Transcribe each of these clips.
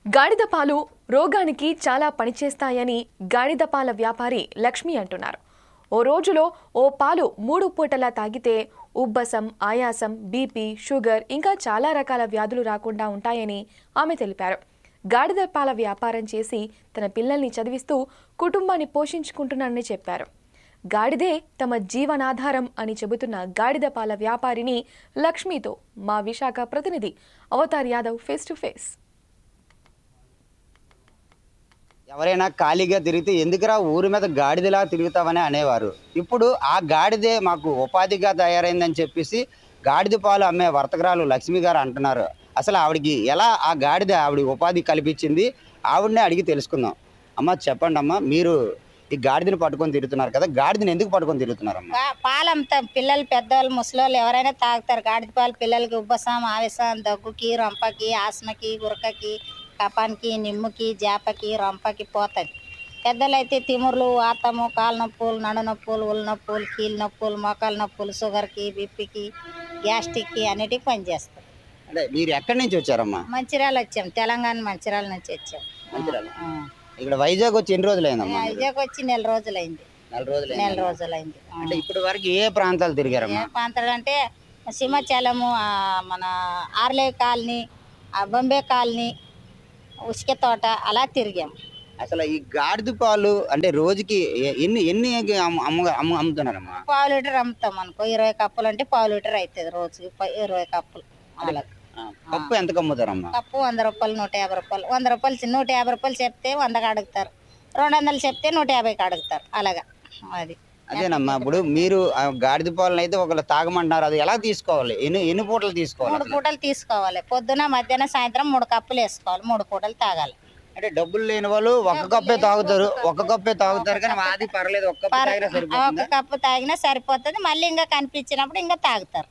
గాడిద పాలు రోగానికి చాలా పనిచేస్తాయని గాడిద పాల వ్యాపారి లక్ష్మి అంటున్నారు. ఓ రోజులో ఓ పాలు 3 పూటలా తాగితే ఉబ్బసం, ఆయాసం, బీపీ, షుగర్ ఇంకా చాలా రకాల వ్యాధులు రాకుండా ఉంటాయని ఆమె తెలిపారు. గాడిద పాల వ్యాపారం చేసి తన పిల్లల్ని చదివిస్తూ కుటుంబాన్ని పోషించుకుంటున్నానని చెప్పారు. గాడిదే తమ జీవనాధారం అని చెబుతున్న గాడిద పాల వ్యాపారిని లక్ష్మితో మా విశాఖ ప్రతినిధి Avatar Yadav face to face. ఎవరైనా ఖాళీగా తిరిగితే ఎందుకురా ఊరి మీద గాడిదలా తిరుగుతావని అనేవారు. ఇప్పుడు ఆ గాడిదే మాకు ఉపాధిగా తయారైందని చెప్పేసి గాడిద పాలు అమ్మే వర్తకురాలు లక్ష్మి గారు అంటున్నారు. అసలు ఆవిడకి ఎలా ఆ గాడిద ఆవిడ ఉపాధి కల్పించింది, ఆవిడనే అడిగి తెలుసుకుందాం. అమ్మ చెప్పండి అమ్మ, మీరు ఈ గాడిదని పట్టుకొని తిరుగుతున్నారు కదా, గాడిదని ఎందుకు పట్టుకొని తిరుగుతున్నారమ్మా? పాలు అమ్ముతాం. పిల్లలు, పెద్దవాళ్ళు, ముసలోళ్ళు ఎవరైనా తాగుతారు గాడిద పాలు. పిల్లలకి ఉబ్బసం, ఆవేశం, దగ్గుకి, రొంపకి, ఆస్మకి, గురకకి, కపానికి, నిమ్ముకి, జాపకి, రొంపకి పోతుంది. పెద్దలు అయితే తిమురులు, వాతము, కాలు నొప్పులు, నడు నొప్పులు, ఉల్ నొప్పులు, కీళ్ళ నొప్పులు, మోకాలు నొప్పులు, షుగర్కి, బీపీకి, గ్యాస్ట్రిక్కి అన్నిటికీ పనిచేస్తాం. అంటే మీరు ఎక్కడి నుంచి వచ్చారమ్మా? మంచిర్యాల వచ్చాం, తెలంగాణ మంచిర్యాల నుంచి వచ్చాం. ఇక్కడ వైజాగ్ వచ్చి ఎన్ని రోజులైందమ్మా? వైజాగ్ వచ్చి నెల రోజులైంది. నెల రోజులైంది. అంటే ఇప్పటి వరకు ఏ ప్రాంతాలు తిరిగారమ్మా? ఏ ప్రాంతాలు అంటే సింహాచలము, మన ఆర్లే కాలనీ, బొంబే కాలనీ, ఉసుక తోట అలా తిరిగాం. అసలు ఈ గాడిద పాలు అంటే రోజుకి ఎన్ని ఎన్ని అమ్ముతున్నారమ్మా? పావు లీటర్ అమ్ముతాం అనుకో. 20 కప్పులు అంటే పావు లీటర్ అవుతుంది రోజుకి. 20 కప్పులు. అలా కప్పు ఎంతకు అమ్ముతారమ్మా? కప్పు 100 రూపాయలు, 150 రూపాయలు. 100 రూపాయలు 150 రూపాయలు చెప్తే 100కి అడుగుతారు. 200 చెప్తే 150కి అడుగుతారు. అలాగా అది. అదేనమ్మా, ఇప్పుడు మీరు గాడిద పాలను అయితే ఒకళ్ళు తాగమంటున్నారు, అది ఎలా తీసుకోవాలి? ఎన్ని పూటలు తీసుకోవాలి? 3 పూటలు తీసుకోవాలి. పొద్దున, మధ్యాహ్నం, సాయంత్రం 3 కప్పులు వేసుకోవాలి. 3 పూటలు తాగాలి. అంటే డబ్బులు లేని వాళ్ళు ఒక కప్పే తాగుతారు, కానీ అది పర్లేదు, ఒక్క కప్పు తాగినా సరిపోతుంది. మళ్ళీ ఇంకా కనిపించినప్పుడు ఇంకా తాగుతారు.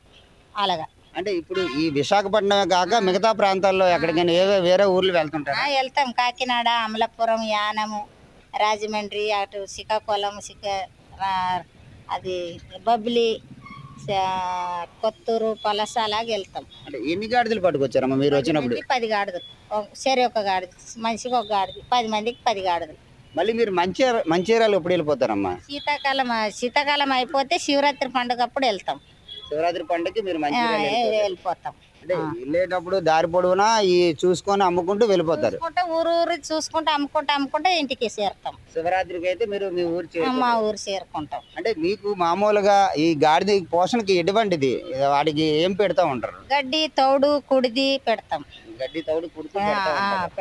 అలాగా. అంటే ఇప్పుడు ఈ విశాఖపట్నమే కాక మిగతా ప్రాంతాల్లో ఎక్కడికైనా వేరే ఊర్లు వెళ్తుంటారు? వెళ్తాం. కాకినాడ, అమలాపురం, యానము, రాజమండ్రి, అటు శ్రీకాకుళం, అది బొబ్బిలి, కొత్తూరు, పలస అలాగే వెళ్తాం. అంటే ఎన్ని గాడిదలు పట్టుకొచ్చారమ్మా మీరు వచ్చినప్పుడు? 10 గాడిదలు. సరే, ఒక గాడిద మనిషికి ఒక గాడిద. 10 మందికి 10 గాడిదలు. మళ్ళీ మీరు మంచిర్యాల ఎప్పుడు వెళ్ళిపోతారమ్మా? శీతాకాలం అయిపోతే శివరాత్రి పండుగ అప్పుడు వెళ్తాం. శివరాత్రి పండుగకి మీరు వెళ్ళిపోతాం. అంటే వెళ్ళేటప్పుడు దారి పొడవునా ఈ చూసుకొని అమ్ముకుంటూ వెళ్ళిపోతారు? ఊరు చూసుకుంటూ అమ్ముకుంటూ ఇంటికి చేరుతాం. శివరాత్రికి అయితే మీరు మీ ఊరు మా ఊరు చేరుకుంటాం. అంటే మీకు మామూలుగా ఈ గాడిద పోషణకి ఎటువంటిది, వాటికి ఏం పెడతా ఉంటారు? గడ్డి, తౌడు, కుడిది పెడతాం. గడ్డి, తౌడు, కుడిది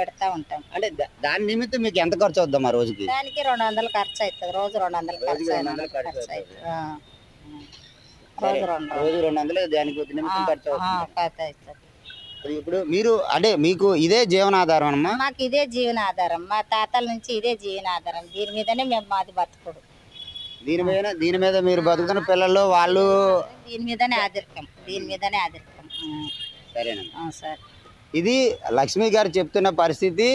పెడతా ఉంటాం. అంటే దాని నిమిత్తం మీకు ఎంత ఖర్చు అవుద్దమ్మా రోజుకి? దానికి 200 ఖర్చు అవుతుంది. రోజు 200 ఖర్చు అవుతుంది. రోజు 200 దానికి నిమిత్తం ఖర్చు అవుతుంది. ఇప్పుడు మీరు అంటే మీకు ఇదే జీవనాధారం అమ్మా? మాకు ఇదే జీవనాధారం. మా తాతల నుంచి ఇదే జీవనాధారం. దీని మీదనే మేము మాది బతుకుడు. దీని మీద మీరు బతుకుతున్న పిల్లలు వాళ్ళు దీని మీదనే ఆధారితం. సరేనా? సరే. ఇది లక్ష్మి గారు చెప్తున్న పరిస్థితి.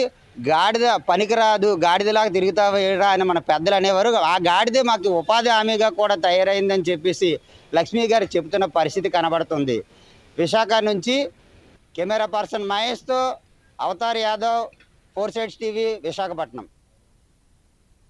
గాడిద పనికిరాదు, గాడిదలాగా తిరుగుతావేరా అని మన పెద్దలు అనేవారు. ఆ గాడిదే మాకు ఉపాధి హామీగా కూడా తయారైందని చెప్పేసి లక్ష్మి గారు చెప్తున్న పరిస్థితి కనబడుతుంది. విశాఖ నుంచి కెమెరా పర్సన్ మహేష్తో అవతార్ యాదవ్, 4 సైడ్స్ టీవీ, విశాఖపట్నం.